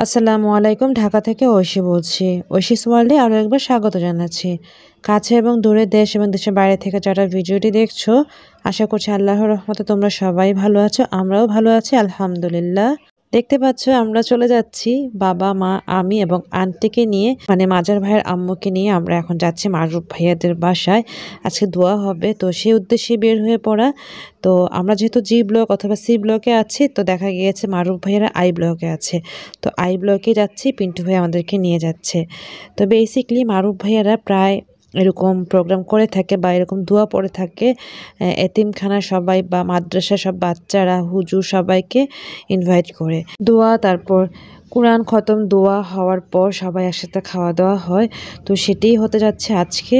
আসসালামু আলাইকুম। ঢাকা থেকে ঐশী বলছি। ঐশীস ওয়ার্ল্ডে আরও একবার স্বাগত জানাচ্ছি। কাছে এবং দূরে দেশ এবং দেশের বাইরে থেকে যারা ভিডিওটি দেখছো, আশা করছি আল্লাহর রহমতে তোমরা সবাই ভালো আছো। আমরাও ভালো আছি আলহামদুলিল্লাহ। দেখতে পাচ্ছ আমরা চলে যাচ্ছি বাবা, মা, আমি এবং আন্টিকে নিয়ে, মানে মাজার ভাইয়ের আম্মুকে নিয়ে আমরা এখন যাচ্ছি মারুফ ভাইয়াদের বাসায়। আজকে দোয়া হবে, তো সেই উদ্দেশ্যে বের হয়ে পড়া। তো আমরা যেহেতু জি ব্লক অথবা সি ব্লকে আছি, তো দেখা গিয়েছে মারুফ ভাইয়েরা আই ব্লকে আছে। তো আই ব্লকে যাচ্ছি, পিন্টু ভাই আমাদেরকে নিয়ে যাচ্ছে। তো বেসিকলি মারুফ ভাইয়ারা প্রায় এরকম প্রোগ্রাম করে থাকে বা এরকম দোয়া পড়ে থাকে এতিমখানা সবাই বা মাদ্রাসা সব বাচ্চারা, হুজুর সবাইকে ইনভাইট করে দোয়া, তারপর কোরআন খতম দোয়া হওয়ার পর সবাই একসাথে খাওয়া দাওয়া হয়। তো সেটাই হতে যাচ্ছে আজকে।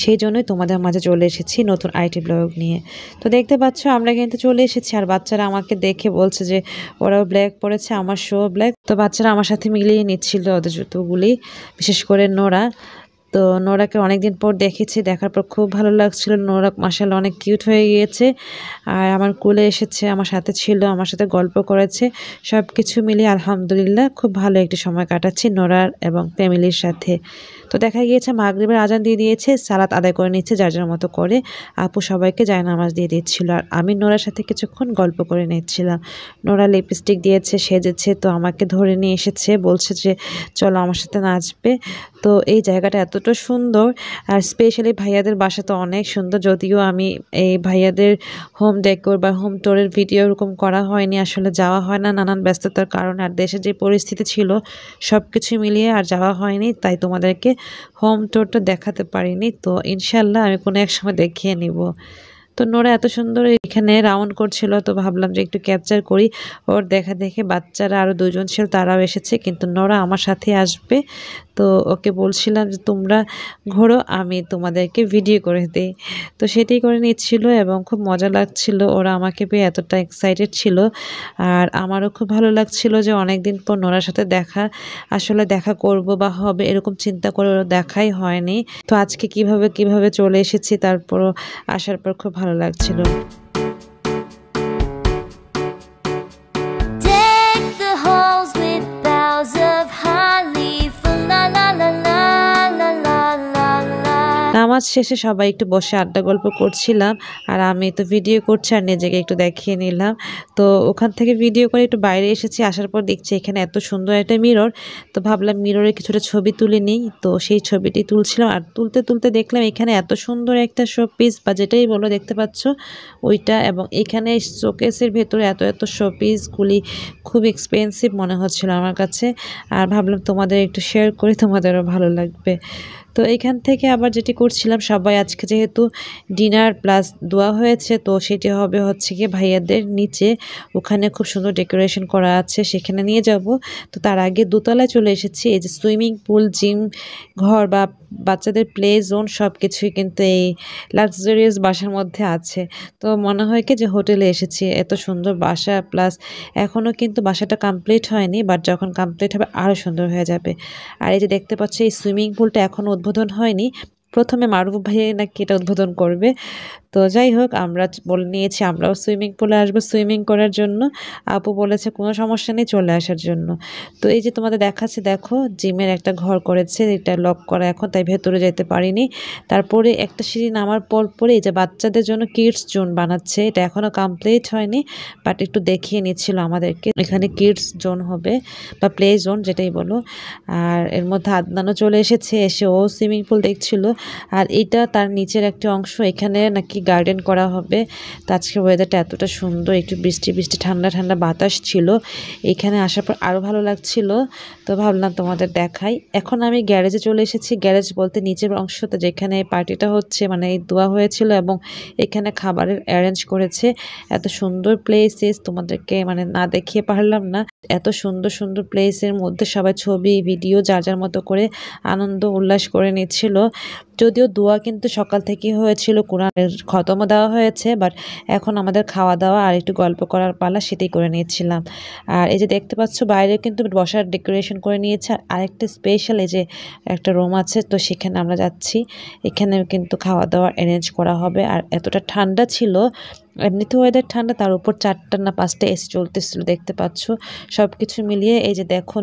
সেই জন্যই তোমাদের মাঝে চলে এসেছি নতুন আইটি ব্লগ নিয়ে। তো দেখতে পাচ্ছ আমরা কিন্তু চলে এসেছি, আর বাচ্চারা আমাকে দেখে বলছে যে ওরাও ব্ল্যাক পরেছে, আমার শো ব্ল্যাক। তো বাচ্চারা আমার সাথে মিলিয়ে নিচ্ছিল ওদের জুতোগুলি, বিশেষ করে নোরা। তো নোরাকে অনেকদিন পর দেখেছি, দেখার পর খুব ভালো লাগছিল। নোরা মাশাআল্লাহ অনেক কিউট হয়ে গিয়েছে, আর আমার কোলে এসেছে, আমার সাথে ছিল, আমার সাথে গল্প করেছে। সব কিছু মিলিয়ে আলহামদুলিল্লাহ খুব ভালো একটি সময় কাটাচ্ছি নোরার এবং ফ্যামিলির সাথে। তো দেখা গিয়েছে মাগরিবের আজান দিয়ে দিয়েছে, সালাত আদায় করে নিচ্ছে যার যার মতো করে। আপু সবাইকে জায়নামাজ দিয়ে দিচ্ছিল, আর আমি নোরার সাথে কিছুক্ষণ গল্প করে নিচ্ছিলাম। নোরা লিপস্টিক দিয়েছে, সেজেছে, তো আমাকে ধরে নিয়ে এসেছে, বলছে যে চলো আমার সাথে নাচবে। তো এই জায়গাটা এতটা সুন্দর, আর স্পেশালি ভাইয়াদের বাসা তো অনেক সুন্দর। যদিও আমি এই ভাইয়াদের হোম ডেকোর বা হোম টোরের ভিডিও এরকম করা হয়নি, আসলে যাওয়া হয় না নানান ব্যস্ততার কারণে, আর দেশের যে পরিস্থিতি ছিল সব কিছু মিলিয়ে আর যাওয়া হয়নি, তাই তোমাদেরকে হোম টোরটা দেখাতে পারিনি। তো ইনশাল্লাহ আমি কোনো এক সময় দেখিয়ে নিব। তো নোরা এত সুন্দর এখানে রাউন্ড করছিল, তো ভাবলাম যে একটু ক্যাপচার করি। ওর দেখা দেখে বাচ্চারা আরও দুজন ছিল, তারাও এসেছে, কিন্তু নোরা আমার সাথে আসবে। তো ওকে বলছিলাম যে তোমরা ঘোরো, আমি তোমাদেরকে ভিডিও করে দিই। তো সেটাই করে নিচ্ছিল এবং খুব মজা লাগছিল, ওরা আমাকে পেয়ে এতটা এক্সাইটেড ছিল। আর আমারও খুব ভালো লাগছিল যে অনেক দিন পর নোরার সাথে দেখা, আসলে দেখা করব বা হবে এরকম চিন্তা করে দেখাই হয়নি। তো আজকে কিভাবে কিভাবে চলে এসেছি, তারপরও আসার পর খুব ভালো লাগছিল। Deck the halls with boughs of holly, la la la la la la la la. নামাজ শেষে সবাই একটু বসে আড্ডা গল্প করছিলাম, আর আমি তো ভিডিও করছি আর নিজেকে একটু দেখিয়ে নিলাম। তো ওখান থেকে ভিডিও করে একটু বাইরে এসেছি, আসার পর দেখছি এখানে এত সুন্দর একটা মিরর। তো ভাবলাম মিররে কিছুটা ছবি তুলে নিই, তো সেই ছবিটি তুলছিলাম, আর তুলতে তুলতে দেখলাম এখানে এত সুন্দর একটা শোপিস বা যেটাই বলো দেখতে পাচ্ছ ওইটা, এবং এখানে শোকেসের ভেতরে এত এত শোপিসগুলি খুব এক্সপেন্সিভ মনে হচ্ছিল আমার কাছে। আর ভাবলাম তোমাদের একটু শেয়ার করি, তোমাদেরও ভালো লাগবে। তো এইখান থেকে আবার যেটি করছিলাম, সবাই আজকে যেহেতু ডিনার প্লাস দোয়া হয়েছে, তো সেটি হবে হচ্ছে গিয়ে ভাইয়াদের নিচে, ওখানে খুব সুন্দর ডেকোরেশন করা আছে, সেখানে নিয়ে যাব। তো তার আগে দোতলায় চলে এসেছি। এই যে সুইমিং পুল, জিম ঘর বা বাচ্চাদের প্লে জোন সব কিছুই কিন্তু এই লাক্সারিয়াস বাসার মধ্যে আছে। তো মনে হয় কি যে হোটেলে এসেছি, এত সুন্দর বাসা, প্লাস এখনও কিন্তু বাসাটা কমপ্লিট হয়নি, বাট যখন কমপ্লিট হবে আরও সুন্দর হয়ে যাবে। আর এই যে দেখতে পাচ্ছ এই সুইমিং পুলটা এখনও উদ্বোধন হয়নি, প্রথমে মারুফ ভাই নাকি এটা উদ্বোধন করবে। তো যাই হোক, আমরা বলে নিয়েছি আমরাও সুইমিং পুলে আসবো সুইমিং করার জন্য। আপু বলেছে কোনো সমস্যা নেই, চলে আসার জন্য। তো এই যে তোমাদের দেখাচ্ছে, দেখো জিমের একটা ঘর করেছে, এটা লক করা এখন, তাই ভেতরে যেতে পারিনি। তারপরে একটা সিঁড়ি নামার পর পরে এই যে বাচ্চাদের জন্য কিডস জোন বানাচ্ছে, এটা এখনও কমপ্লিট হয়নি, বাট একটু দেখিয়ে নিচ্ছিল আমাদেরকে এখানে কিডস জোন হবে বা প্লে জোন যেটাই বলো। আর এর মধ্যে আদনানও চলে এসেছে, এসে ও সুইমিং পুল দেখছিল। আর এইটা তার নিচের একটা অংশ, এখানে নাকি গার্ডেন করা হবে। তো আজকের ওয়েদারটা এতটা সুন্দর, একটু বৃষ্টি বৃষ্টি ঠান্ডা ঠান্ডা বাতাস ছিল, এখানে আসার পর আরও ভালো লাগছিল। তো ভাবলাম তোমাদের দেখাই। এখন আমি গ্যারেজে চলে এসেছি, গ্যারেজ বলতে নিচের অংশটা যেখানে পার্টিটা হচ্ছে, মানে এই দোয়া হয়েছিল এবং এখানে খাবারের অ্যারেঞ্জ করেছে। এত সুন্দর প্লেসেস, তোমাদেরকে মানে না দেখিয়ে পারলাম না। এত সুন্দর সুন্দর প্লেসের মধ্যে সবাই ছবি ভিডিও যার যার মতো করে আনন্দ উল্লাস করে নিচ্ছিল। যদিও দোয়া কিন্তু সকাল থেকেই হয়েছিল, কোরআনের খতমও দেওয়া হয়েছে, বাট এখন আমাদের খাওয়া দাওয়া আর একটু গল্প করার পালা, সেটাই করে নিয়েছিলাম। আর এই যে দেখতে পাচ্ছ বাইরে কিন্তু বসার ডেকোরেশন করে নিয়েছে, আর আরেকটা স্পেশাল এই যে একটা রুম আছে, তো সেখানে আমরা যাচ্ছি, এখানে কিন্তু খাওয়া দাওয়ার অ্যারেঞ্জ করা হবে। আর এতটা ঠান্ডা ছিল এমনিতে ওয়েদার ঠান্ডা, তার উপর 4টা না 5টা এসি চলতেছিল দেখতে পাচ্ছ। সবকিছু মিলিয়ে এই যে দেখো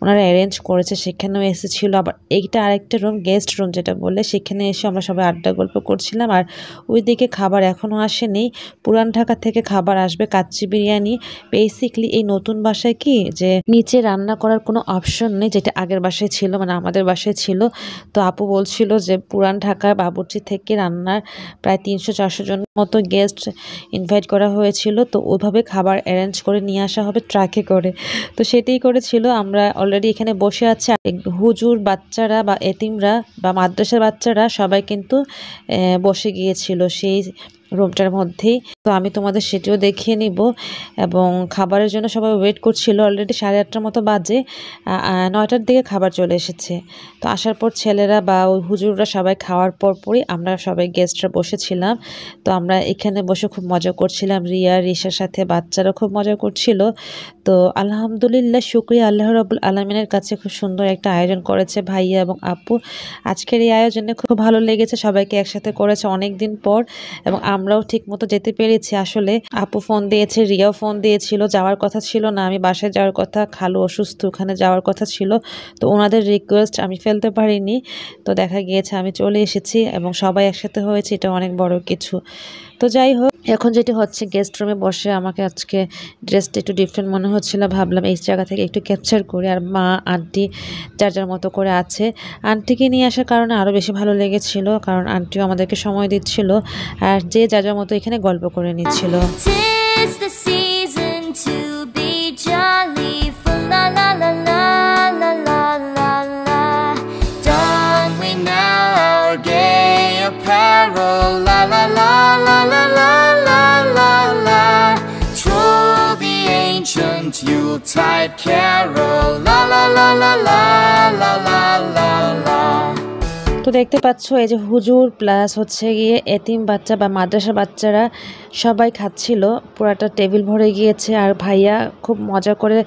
ওনারা অ্যারেঞ্জ করেছে, সেখানেও এসি ছিল। আবার এইটা আরেকটা রুম, গেস্ট রুম যেটা বললে, সেখানে এসে আমরা সবাই আড্ডা গল্প করছিলাম। আর ওইদিকে খাবার এখনও আসেনি, পুরান ঢাকা থেকে খাবার আসবে, কাচ্চি বিরিয়ানি। বেসিকলি এই নতুন বাসায় কি যে নিচে রান্না করার কোনো অপশন নেই, যেটা আগের বাসায় ছিল, মানে আমাদের বাসায় ছিল। তো আপু বলছিল যে পুরান ঢাকার বাবুর্চি থেকে রান্নার প্রায় 300-400 জন মতো গেস্ট ইনভাইট করা হয়েছিল, তো ওইভাবে খাবার অ্যারেঞ্জ করে নিয়ে আসা হবে ট্রাকে করে। তো সেটাই করেছিল। আমরা অলরেডি এখানে বসে আছি। হুজুর বাচ্চারা বা এতিমরা বা মাদ্রাসার বাচ্চারা সবাই কিন্তু বসে গিয়েছিল সেই রুমটার মধ্যেই। তো আমি তোমাদের সেটিও দেখিয়ে নিব। এবং খাবারের জন্য সবাই ওয়েট করছিল। অলরেডি 8:30টার মতো বাজে, 9টার দিকে খাবার চলে এসেছে। তো আসার পর ছেলেরা বা ওই হুজুররা সবাই খাওয়ার পরই আমরা সবাই গেস্টরা বসেছিলাম। তো আমরা এখানে বসে খুব মজা করছিলাম, রিয়া রিশার সাথে বাচ্চারা খুব মজা করছিল। তো আলহামদুলিল্লাহ, শুকরিয়া আল্লাহ রাব্বুল আলামিনের কাছে, খুব সুন্দর একটা আয়োজন করেছে ভাইয়া এবং আপু। আজকের এই আয়োজনে খুব ভালো লেগেছে, সবাইকে একসাথে করেছে অনেক দিন পর, এবং আমরাও ঠিক মতো যেতে পেরেছি। আসলে আপু ফোন দিয়েছে, রিয়াও ফোন দিয়েছিল, যাওয়ার কথা ছিল না, আমি বাসায় যাওয়ার কথা, খালু অসুস্থ, ওখানে যাওয়ার কথা ছিল। তো ওনাদের রিকোয়েস্ট আমি ফেলতে পারিনি। তো দেখা গিয়েছে আমি চলে এসেছি এবং সবাই একসাথে হয়েছে, এটা অনেক বড় কিছু। তো যাই হোক, এখন যেটি হচ্ছে, গেস্ট রুমে বসে আমাকে আজকে ড্রেসটা একটু ডিফারেন্ট মনে হচ্ছিল, ভাবলাম এই জায়গা থেকে একটু ক্যাপচার করি। আর মা আন্টি যার যার মতো করে আছে। আন্টিকে নিয়ে আসার কারণে আরও বেশি ভালো লেগেছিল, কারণ আন্টিও আমাদেরকে সময় দিচ্ছিল আর যে যার যার মতো এখানে গল্প করে নিচ্ছিল। 'Tis the season to be jolly, for la la la la la la la la. Don we now our gay apparel, la la la la la la la la la. Troll the ancient Yuletide carol, la la la la la la la la la. তো দেখতে পাচ্ছ এই যে হুজুর plus হচ্ছে গিয়ে এতিম বাচ্চা বা মাদ্রাসা বাচ্চারা সবাই খাচ্ছিল, পুরাটা টেবিল ভরে গিয়েছে। আর ভাইয়া খুব মজা করে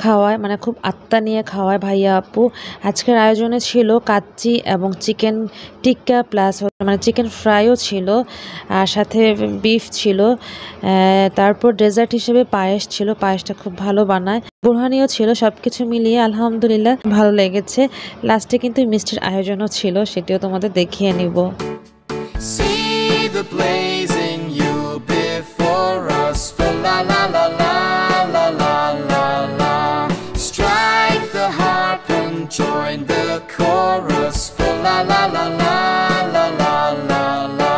খাওয়ায়, মানে খুব আত্মা নিয়ে খাওয়ায় ভাইয়া আপু। আজকের আয়োজনে ছিল কাচ্চি এবং চিকেন টিক্কা প্লাস মানে চিকেন ফ্রাইও ছিল, আর সাথে বিফ ছিল। তারপর ডেজার্ট হিসেবে পায়েস ছিল, পায়েসটা খুব ভালো বানায়, বুরহানিও ছিল। সব কিছু মিলিয়ে আলহামদুলিল্লাহ ভালো লেগেছে। লাস্টে কিন্তু মিষ্টির আয়োজনও ছিল, সেটিও তোমাদের দেখিয়ে নিব। See the blazing Yule before us, for la la la la la la la la. Strike the harp and join the chorus, for la la la la la la la la.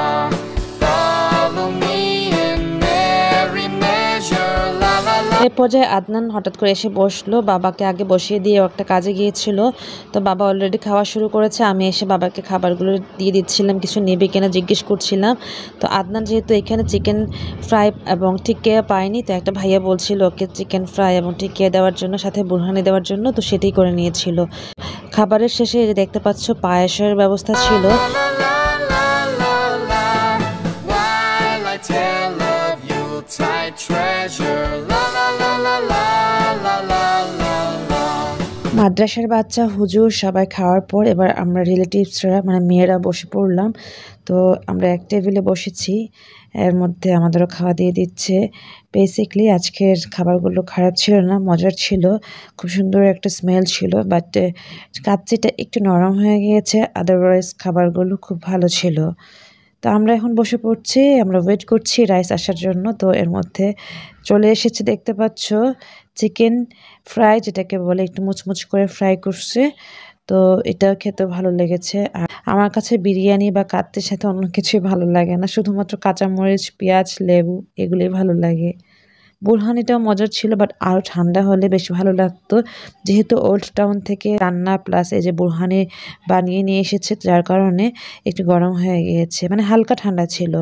Follow me in merry measure, la la la. এই পর্যায়ে আদনান হঠাৎ করে এসে বসলো, বাবাকে আগে বসিয়ে দিয়ে একটা কাজে গিয়েছিল। তো বাবা অলরেডি খাওয়া শুরু করেছে, আমি এসে বাবাকে খাবারগুলো দিয়ে দিচ্ছিলাম, কিছু নেবে কিনা জিজ্ঞেস করছিলাম। তো আদনান যেহেতু এখানে চিকেন ফ্রাই এবং টিক্কা পায়নি, তো একটা ভাইয়া বলছিল ওকে চিকেন ফ্রাই এবং টিক্কা দেওয়ার জন্য, সাথে বুরহানি দেওয়ার জন্য, তো সেটাই করে নিয়েছিল। খাবারের শেষে এই যে দেখতে পাচ্ছ পায়েসের ব্যবস্থা ছিল। La la la la la. While I tell of Yuletide treasure, la la la la la la la la la. মাদ্রাসার বাচ্চা হুজুর সবাই খাওয়ার পর এবার আমরা রিলেটিভসরা মানে মেয়েরা বসে পড়লাম। তো আমরা এক টেবিলে বসেছি, এর মধ্যে আমাদেরও খাওয়া দিয়ে দিচ্ছে। বেসিকলি আজকের খাবারগুলো খারাপ ছিল না, মজার ছিল, খুব সুন্দর একটা স্মেল ছিল। বাট কাচ্চিটা একটু নরম হয়ে গিয়েছে, আদারওয়াইজ খাবারগুলো খুব ভালো ছিল। তো আমরা এখন বসে পড়ছি, আমরা ওয়েট করছি রাইস আসার জন্য। তো এর মধ্যে চলে এসেছে, দেখতে পাচ্ছ চিকেন ফ্রাই, যেটাকে বলে একটু মুচমুচ করে ফ্রাই করছে। তো এটা খেতে ভালো লেগেছে। আর আমার কাছে বিরিয়ানি বা কাচ্চির সাথে অন্য কিছুই ভালো লাগে না, শুধুমাত্র কাঁচামরিচ, পেঁয়াজ, লেবু এগুলোই ভালো লাগে। বুরহানিটাও মজার ছিল, বাট আরও ঠান্ডা হলে বেশি ভালো লাগতো, যেহেতু ওল্ড টাউন থেকে রান্না প্লাস এই যে বুরহানি বানিয়ে নিয়ে এসেছে, যার কারণে একটু গরম হয়ে গিয়েছে, মানে হালকা ঠান্ডা ছিল।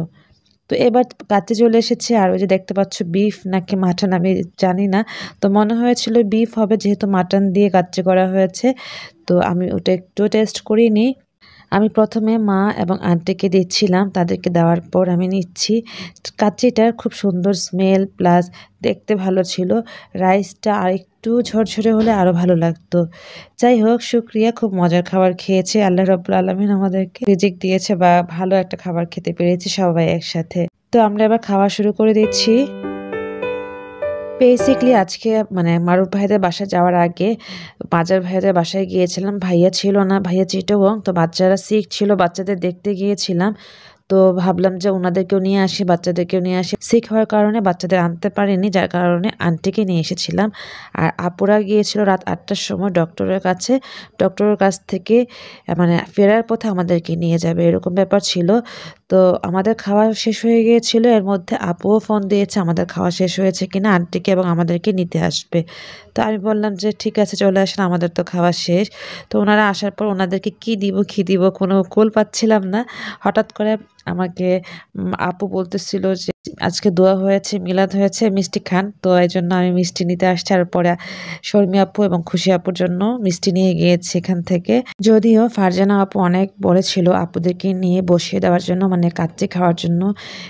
তো এবার কাচ্চি চলে এসেছে, আর ওই যে দেখতে পাচ্ছ বিফ নাকি মাটন আমি জানি না, তো মনে হয়েছিল বিফ হবে, যেহেতু মাটন দিয়ে কাচ্চি করা হয়েছে। তো আমি ওটা একটু টেস্ট করিনি। আমি প্রথমে মা এবং আন্টিকে দিচ্ছিলাম, তাদেরকে দেওয়ার পর আমি নিচ্ছি। কাচ্চিটার খুব সুন্দর স্মেল প্লাস দেখতে ভালো ছিল। রাইসটা আর একটু ঝরঝরে হলে আরো ভালো লাগতো। যাই হোক, শুকরিয়া, খুব মজার খাবার খেয়েছি। আল্লাহ রাব্বুল আলামিন আমাদেরকে রিজিক দিয়েছে বা ভালো একটা খাবার খেতে পেরেছি সবাই একসাথে। তো আমরা এবার খাওয়া শুরু করে দিচ্ছি। বেসিক্যালি আজকে মানে মারুফ ভাইদের বাসায় যাওয়ার আগে বাজার ভাইয়াদের বাসায় গিয়েছিলাম। ভাইয়া ছিল না, ভাইয়া চিটাগং। তো বাচ্চারা সিক ছিল, বাচ্চাদের দেখতে গিয়েছিলাম। তো ভাবলাম যে ওনাদেরকেও নিয়ে আসি, বাচ্চাদেরকেও নিয়ে আসি। সিক হওয়ার কারণে বাচ্চাদের আনতে পারিনি, যার কারণে আন্টিকে নিয়ে এসেছিলাম। আর আপুরা গিয়েছিল রাত ৮টার সময় ডক্টরের কাছে। ডক্টরের কাছ থেকে মানে ফেরার পথে আমাদেরকে নিয়ে যাবে, এরকম ব্যাপার ছিল। তো আমাদের খাওয়া শেষ হয়ে গিয়েছিল, এর মধ্যে আপুও ফোন দিয়েছে আমাদের খাওয়া শেষ হয়েছে কিনা, আন্টিকে এবং আমাদেরকে নিতে আসবে। তো আমি বললাম যে ঠিক আছে, চলে আসেন, আমাদের তো খাওয়া শেষ। তো ওনারা আসার পর ওনাদেরকে কি দিব কোনো কুল পাচ্ছিলাম না। হঠাৎ করে আমাকে আপু বলতেছিল যে আজকে দোয়া হয়েছে, মিলাদ হয়েছে, মিষ্টি খান। তো এই জন্য আমি মিষ্টি নিতে আসছি। আর পরে শর্মি আপু এবং খুশি আপুর জন্য মিষ্টি নিয়ে গিয়েছি এখান থেকে। যদিও ফারজানা আপু অনেক বলেছিল আপুদেরকে নিয়ে বসিয়ে দেওয়ার জন্য, মানে কাচ্চি খাওয়ার জন্য,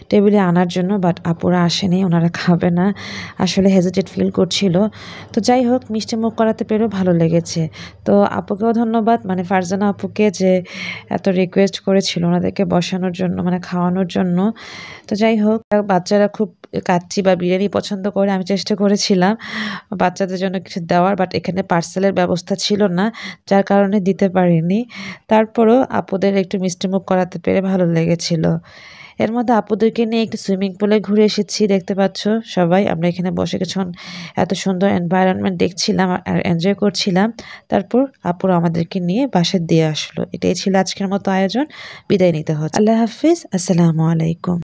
টেবিলে আনার জন্য, বাট আপুরা আসেনি, ওনারা খাবে না, আসলে হেজিটেট ফিল করছিল। তো যাই হোক, মিষ্টি মুখ করাতে পেরেও ভালো লেগেছে। তো আপুকেও ধন্যবাদ, মানে ফারজানা আপুকে, যে এত রিকোয়েস্ট করেছিল ওনাদেরকে বসানোর জন্য, মানে খাওয়ানোর জন্য। তো যাই হোক, বাচ্চারা খুব কাচ্চি বা বিরিয়ানি পছন্দ করে। আমি চেষ্টা করেছিলাম বাচ্চাদের জন্য কিছু দেওয়ার, বাট এখানে পার্সেলের ব্যবস্থা ছিল না, যার কারণে দিতে পারিনি। তারপরও আপুদের একটু মিষ্টিমুখ করাতে পেরে ভালো লেগেছিল। এর মধ্যে আপুদেরকে নিয়ে একটু সুইমিং পুলে ঘুরে এসেছি, দেখতে পাচ্ছ সবাই। আমরা এখানে বসে কিছুক্ষণ এত সুন্দর এনভায়রনমেন্ট দেখছিলাম আর এনজয় করছিলাম। তারপর আপুরা আমাদেরকে নিয়ে বাসায় দিয়ে আসলো। এটাই ছিল আজকের মতো আয়োজন। বিদায় নিতে হচ্ছে। আল্লাহ হাফিজ, আসসালামু আলাইকুম।